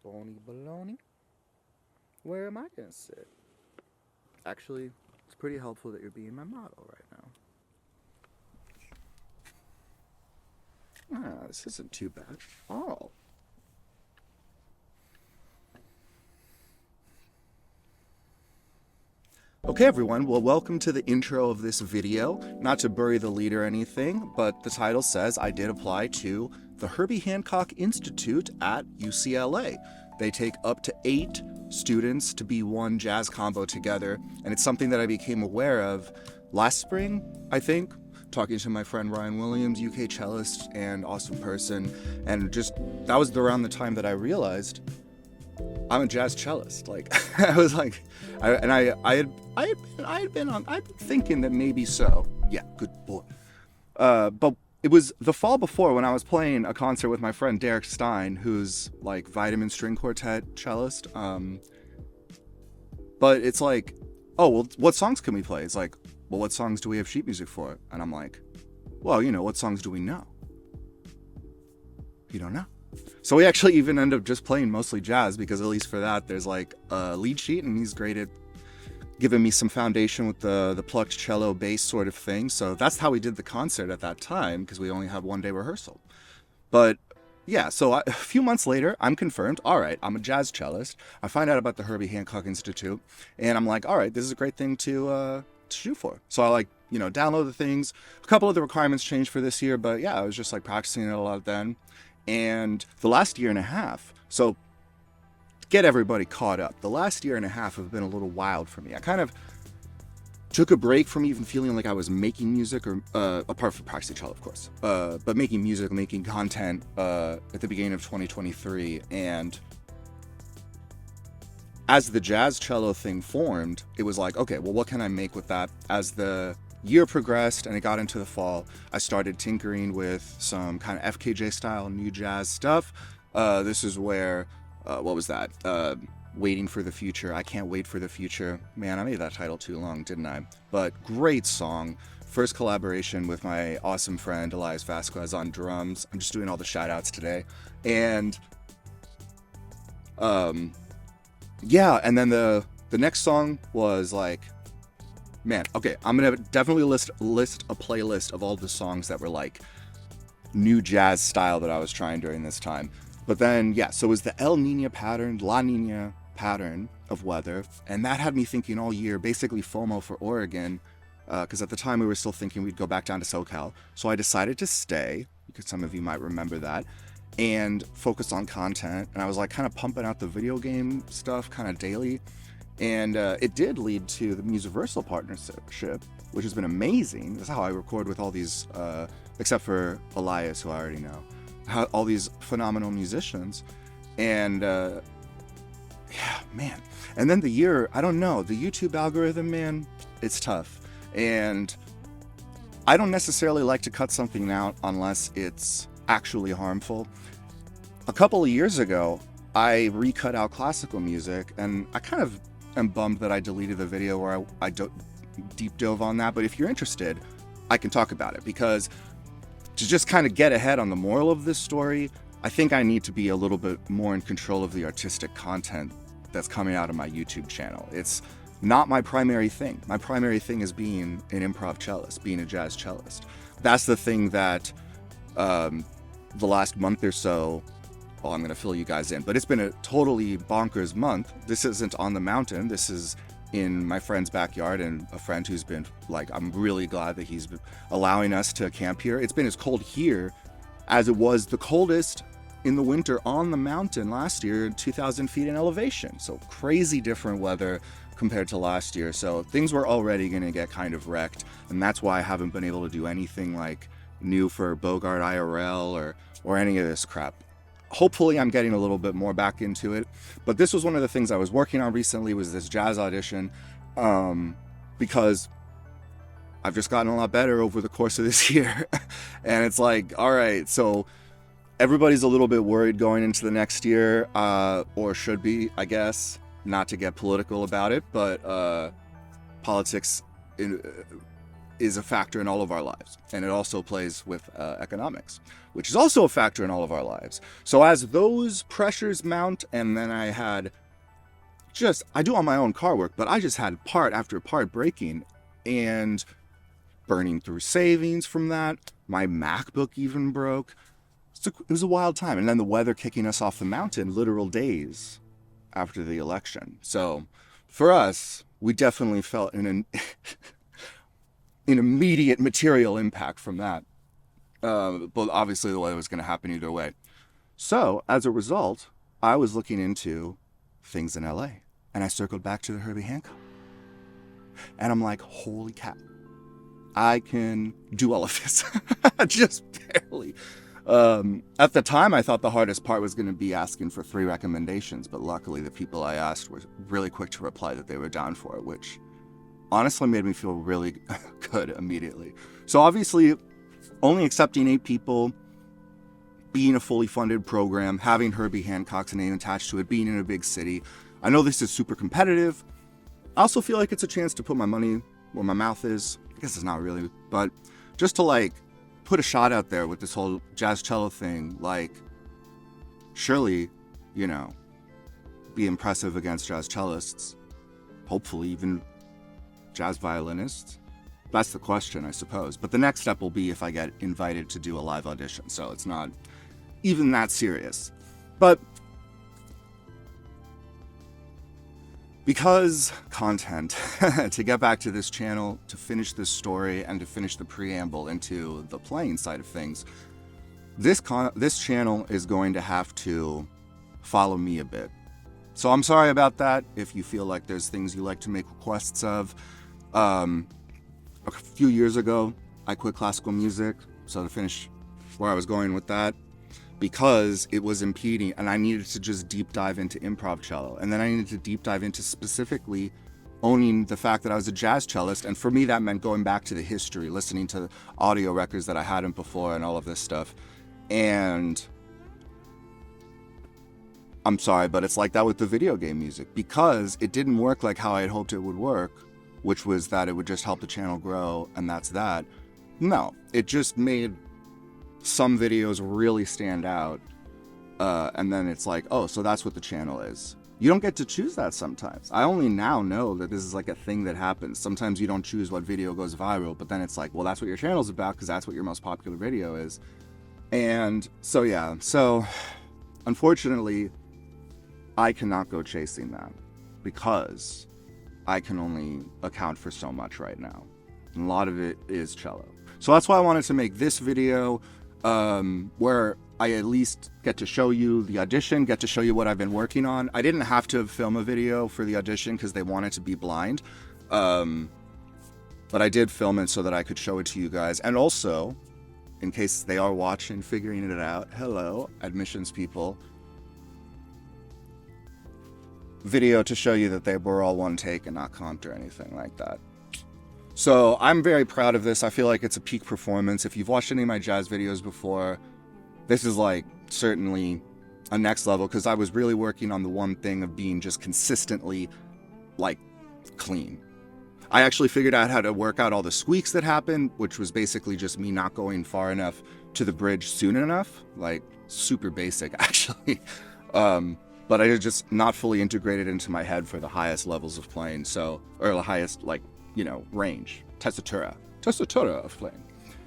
Bony baloney. Where am I gonna sit? Actually, it's pretty helpful that you're being my model right now. This isn't too bad. Oh. Okay everyone, well welcome to the intro of this video. Not to bury the lead or anything, but the title says I did apply to the Herbie Hancock Institute at UCLA. They take up to 8 students to be one jazz combo together, and it's something that I became aware of last spring, I think, talking to my friend Ryan Williams, UK cellist and awesome person, and just that was around the time that I realized I'm a jazz cellist. Like I was like, I had been thinking that maybe so. Yeah, good boy. But it was the fall before when I was playing a concert with my friend Derek Stein, who's like Vitamin String Quartet cellist. But it's like, oh well, what songs can we play? It's like, well, what songs do we have sheet music for? And I'm like, well, you know, what songs do we know? You don't know. So we actually even end up just playing mostly jazz, because at least for that there's like a lead sheet, and he's great at giving me some foundation with the plucked cello bass sort of thing. So that's how we did the concert at that time, because we only had one day rehearsal. But yeah, so a few months later, I'm confirmed. All right, I'm a jazz cellist. I find out about the Herbie Hancock Institute, and I'm like, all right, this is a great thing to shoot for. So I like, you know, download the things. A couple of the requirements changed for this year, but yeah, I was just like practicing it a lot then. And the last year and a half, so to get everybody caught up, the last year and a half have been a little wild for me. I kind of took a break from even feeling like I was making music, or apart from practicing cello, of course, but making music, making content at the beginning of 2023. And as the jazz cello thing formed, it was like, okay, well, what can I make with that? As the year progressed and it got into the fall, I started tinkering with some kind of FKJ style new jazz stuff. This is where, what was that? Waiting for the Future. I Can't Wait for the Future. Man, I made that title too long, didn't I? But great song. First collaboration with my awesome friend Elias Vasquez on drums. I'm just doing all the shout outs today. And yeah, and then the next song was like, man, okay, I'm gonna definitely list a playlist of all the songs that were like new jazz style that I was trying during this time. But then, yeah, so it was the La Nina pattern of weather, and that had me thinking all year, basically FOMO for Oregon, because at the time we were still thinking we'd go back down to SoCal. So I decided to stay, because some of you might remember that, and focus on content. And I was like kind of pumping out the video game stuff kind of daily. And it did lead to the Musiversal partnership, which has been amazing. That's how I record with all these, except for Elias, who I already know, all these phenomenal musicians. And yeah, man. And then the year, I don't know, the YouTube algorithm, man, it's tough. And I don't necessarily like to cut something out unless it's actually harmful. A couple of years ago, I recut out classical music, and I kind of am bummed that I deleted the video where I deep dove on that. But if you're interested, I can talk about it, because to just kind of get ahead on the moral of this story, I think I need to be a little bit more in control of the artistic content that's coming out of my YouTube channel. It's not my primary thing. My primary thing is being an improv cellist, being a jazz cellist. That's the thing that the last month or so, well, I'm going to fill you guys in, but it's been a totally bonkers month. This isn't on the mountain. This is in my friend's backyard, and a friend who's been like, I'm really glad that he's allowing us to camp here. It's been as cold here as it was the coldest in the winter on the mountain last year, 2,000 feet in elevation. So crazy different weather compared to last year. So things were already going to get kind of wrecked. And that's why I haven't been able to do anything like new for Bogart IRL or any of this crap. Hopefully I'm getting a little bit more back into it. But this was one of the things I was working on recently, was this jazz audition, because I've just gotten a lot better over the course of this year. And it's like, all right, so everybody's a little bit worried going into the next year, or should be, I guess, not to get political about it, but politics is a factor in all of our lives. And it also plays with economics, which is also a factor in all of our lives. So as those pressures mount, and then I do all my own car work, but I just had part after part breaking and burning through savings from that. My MacBook even broke. It was a wild time. And then the weather kicking us off the mountain literal days after the election. So for us, we definitely felt an immediate material impact from that. But obviously the weather was going to happen either way. So as a result, I was looking into things in LA, and I circled back to the Herbie Hancock. And I'm like, holy cow, I can do all of this. Just barely. At the time, I thought the hardest part was going to be asking for 3 recommendations, but luckily the people I asked were really quick to reply that they were down for it, which honestly made me feel really good immediately. So obviously, only accepting 8 people, being a fully funded program, having Herbie Hancock's name attached to it, being in a big city. I know this is super competitive. I also feel like it's a chance to put my money where my mouth is. I guess it's not really, but just to like put a shot out there with this whole jazz cello thing, like surely, you know, be impressive against jazz cellists, hopefully even jazz violinists. That's the question, I suppose. But the next step will be if I get invited to do a live audition, so it's not even that serious. But because content, to get back to this channel, to finish this story, and to finish the preamble into the playing side of things, this channel is going to have to follow me a bit. So I'm sorry about that if you feel like there's things you like to make requests of. A few years ago, I quit classical music, so to finish where I was going with that, because it was impeding, and I needed to just deep dive into improv cello. And then I needed to deep dive into specifically owning the fact that I was a jazz cellist. And for me, that meant going back to the history, listening to audio records that I hadn't before and all of this stuff. And I'm sorry, but it's like that with the video game music, because it didn't work like how I had hoped it would work, which was that it would just help the channel grow, and that's that. No, it just made some videos really stand out, and then it's like, oh, so that's what the channel is. You don't get to choose that sometimes. I only now know that this is like a thing that happens. Sometimes you don't choose what video goes viral, but then it's like, well, that's what your channel's about, because that's what your most popular video is. And so yeah, so unfortunately, I cannot go chasing that, because I can only account for so much right now. And a lot of it is cello. So that's why I wanted to make this video, where I at least get to show you the audition, get to show you what I've been working on. I didn't have to film a video for the audition because they wanted to be blind. But I did film it so that I could show it to you guys. And also, in case they are watching, figuring it out, hello, admissions people. Video to show you that they were all one take and not comped or anything like that. So I'm very proud of this. I feel like it's a peak performance. If you've watched any of my jazz videos before, this is like certainly a next level, because I was really working on the one thing of being just consistently like clean. I actually figured out how to work out all the squeaks that happened, which was basically just me not going far enough to the bridge soon enough, like super basic actually. But I just not fully integrated into my head for the highest levels of playing, so, or the highest, like, you know, range, tessitura of playing.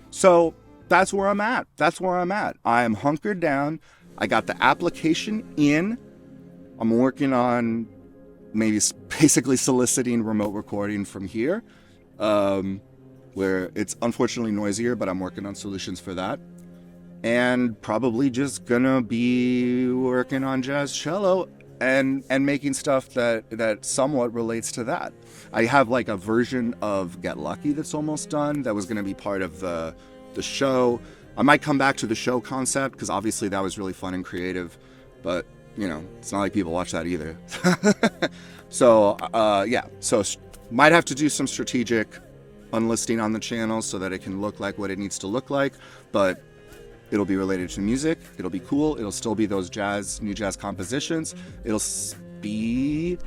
So that's where I'm at. That's where I'm at. I am hunkered down. I got the application in. I'm working on maybe basically soliciting remote recording from here, where it's unfortunately noisier, but I'm working on solutions for that. And probably just gonna be working on jazz cello and making stuff that somewhat relates to that. I have like a version of Get Lucky that's almost done that was gonna be part of the show. I might come back to the show concept, because obviously that was really fun and creative, but you know, it's not like people watch that either. So yeah, so might have to do some strategic unlisting on the channel so that it can look like what it needs to look like, but it'll be related to music. It'll be cool. It'll still be those new jazz compositions. It'll be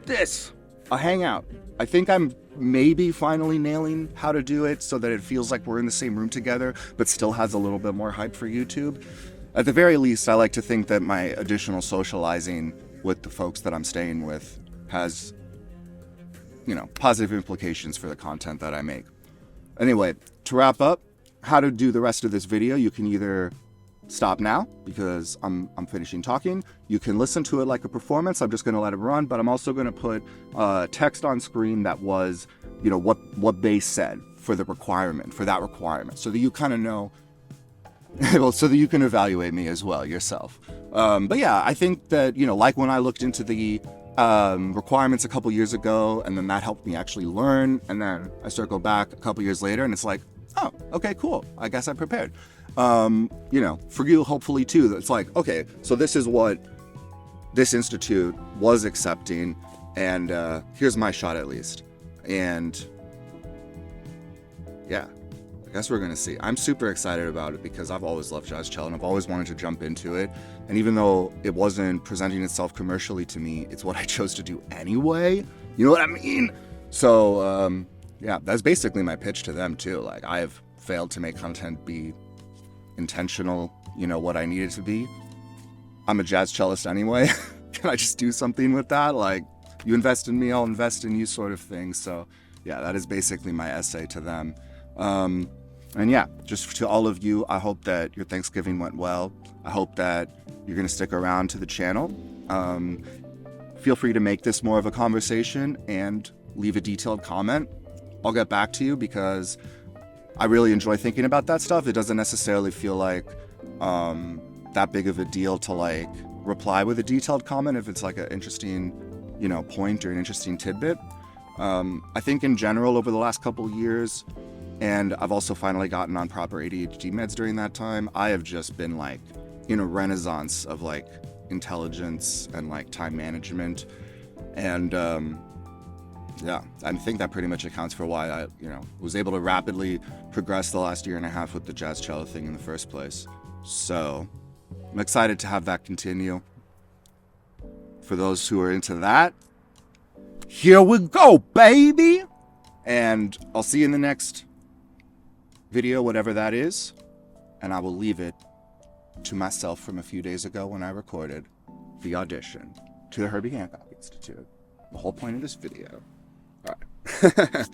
this. a hangout. I think I'm maybe finally nailing how to do it so that it feels like we're in the same room together, but still has a little bit more hype for YouTube. At the very least, I like to think that my additional socializing with the folks that I'm staying with has, positive implications for the content that I make. Anyway, to wrap up, how to do the rest of this video, you can either stop now because I'm finishing talking. You can listen to it like a performance. I'm just going to let it run, but I'm also going to put text on screen that was, what bass said for that requirement, so that you kind of know, well, so that you can evaluate me as well yourself. But yeah, I think that, like when I looked into the requirements a couple years ago, and then that helped me actually learn, and then I circle back a couple years later and it's like, oh, okay, cool, I guess I prepared. For you, hopefully too, it's like, okay, so this is what this institute was accepting, and here's my shot at least. And yeah, I guess we're gonna see. I'm super excited about it because I've always loved jazz cello and I've always wanted to jump into it. And even though it wasn't presenting itself commercially to me, it's what I chose to do anyway. You know what I mean? So yeah, that's basically my pitch to them too. Like, I have failed to make content be intentional, what I need it to be. I'm a jazz cellist anyway. Can I just do something with that? Like, you invest in me, I'll invest in you, sort of thing. So yeah, that is basically my essay to them. And yeah, just to all of you, I hope that your Thanksgiving went well. I hope that you're gonna stick around to the channel. Feel free to make this more of a conversation and leave a detailed comment. I'll get back to you because I really enjoy thinking about that stuff. It doesn't necessarily feel like that big of a deal to like reply with a detailed comment if it's like an interesting, point or an interesting tidbit. I think in general over the last couple years, and I've also finally gotten on proper ADHD meds during that time, I have just been like in a renaissance of like intelligence and like time management. And yeah, I think that pretty much accounts for why I, was able to rapidly progress the last year and a half with the jazz cello thing in the first place. So I'm excited to have that continue. For those who are into that, here we go, baby! And I'll see you in the next video, whatever that is. And I will leave it to myself from a few days ago when I recorded the audition to the Herbie Hancock Institute. The whole point of this video. All right.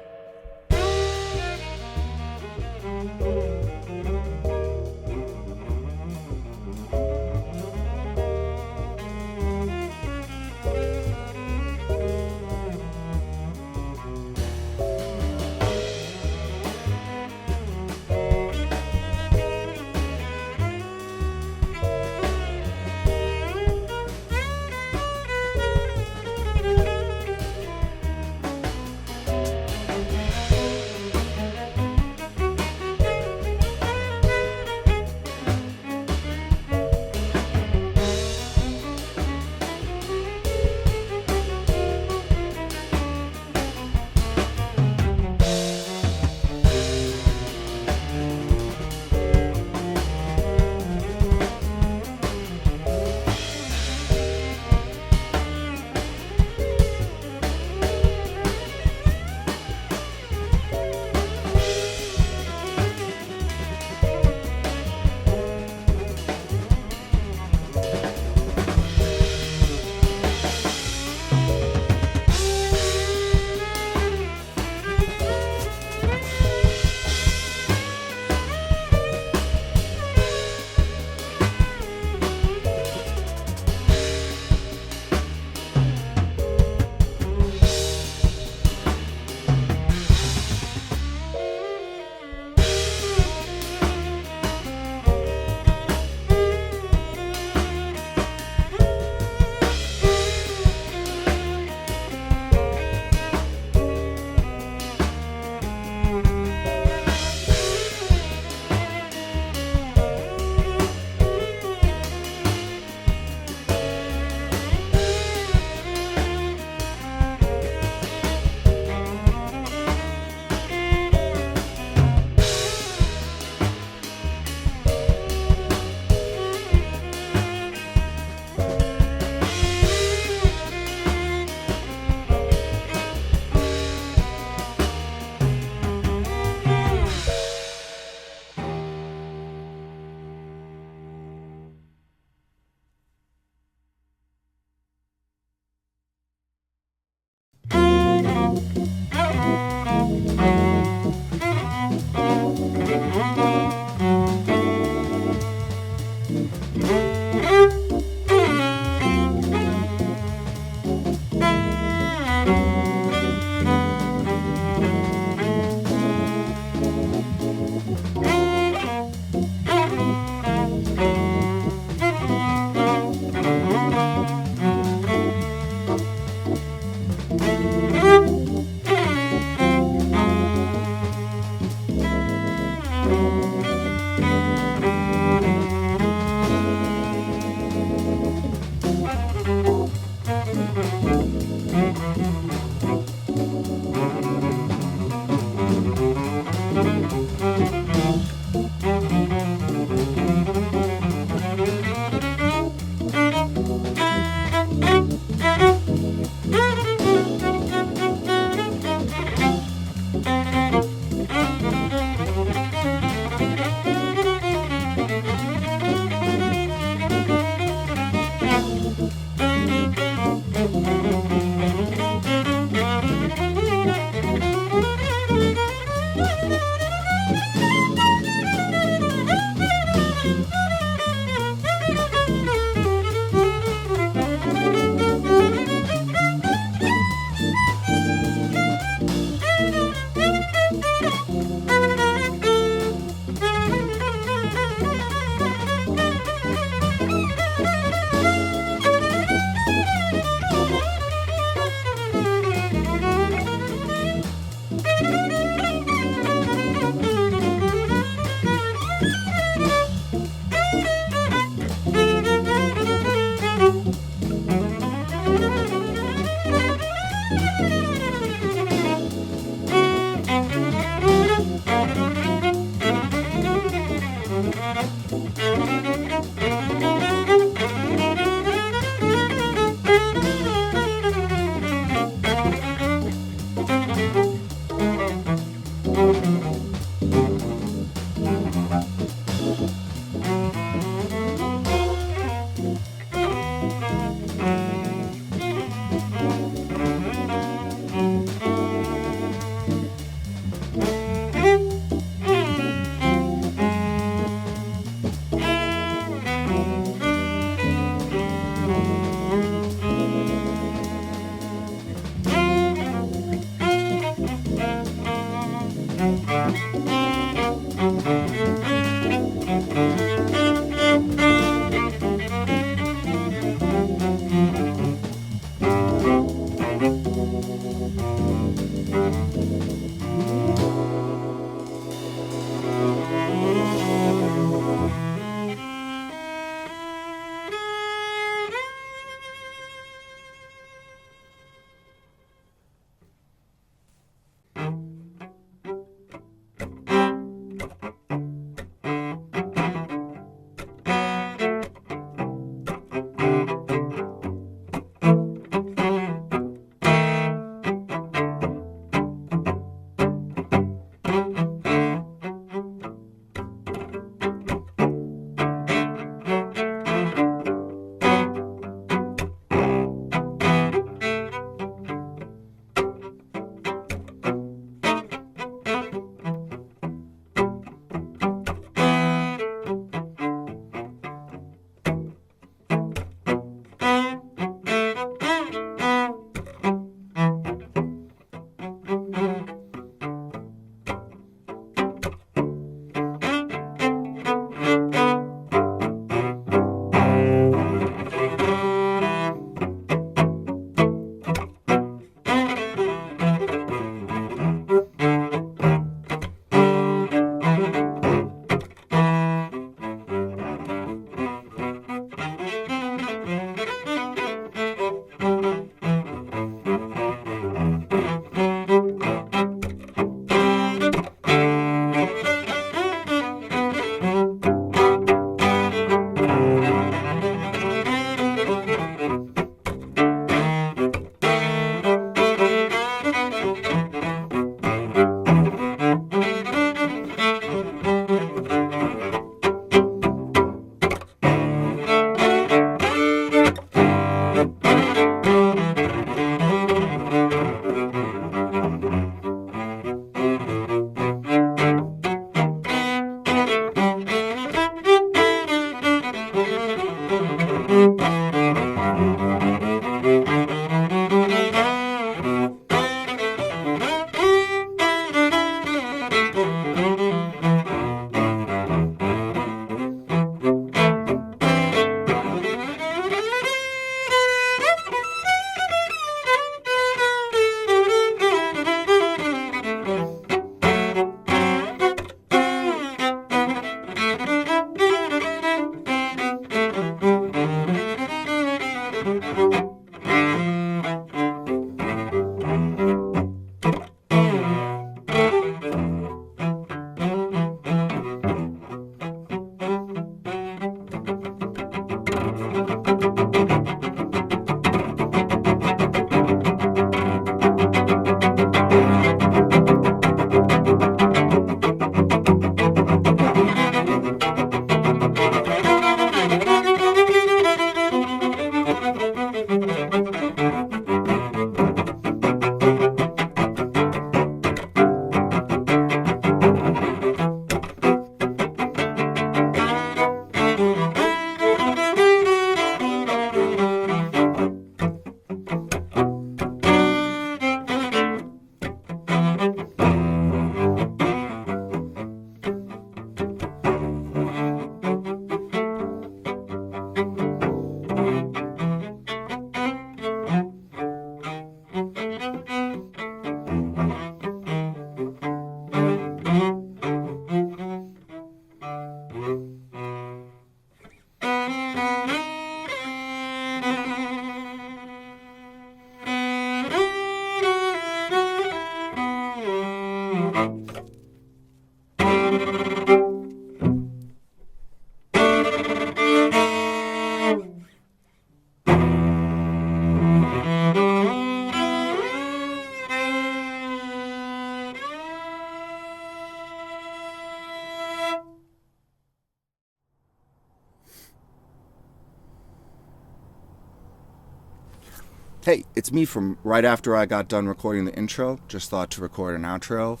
Hey, it's me from right after I got done recording the intro. Just thought to record an outro.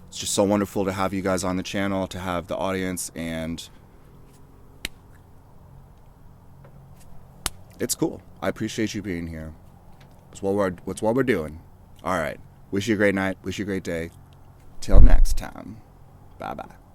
It's just so wonderful to have you guys on the channel, to have the audience, and it's cool. I appreciate you being here. It's what we're doing. All right. Wish you a great night. Wish you a great day. Till next time. Bye-bye.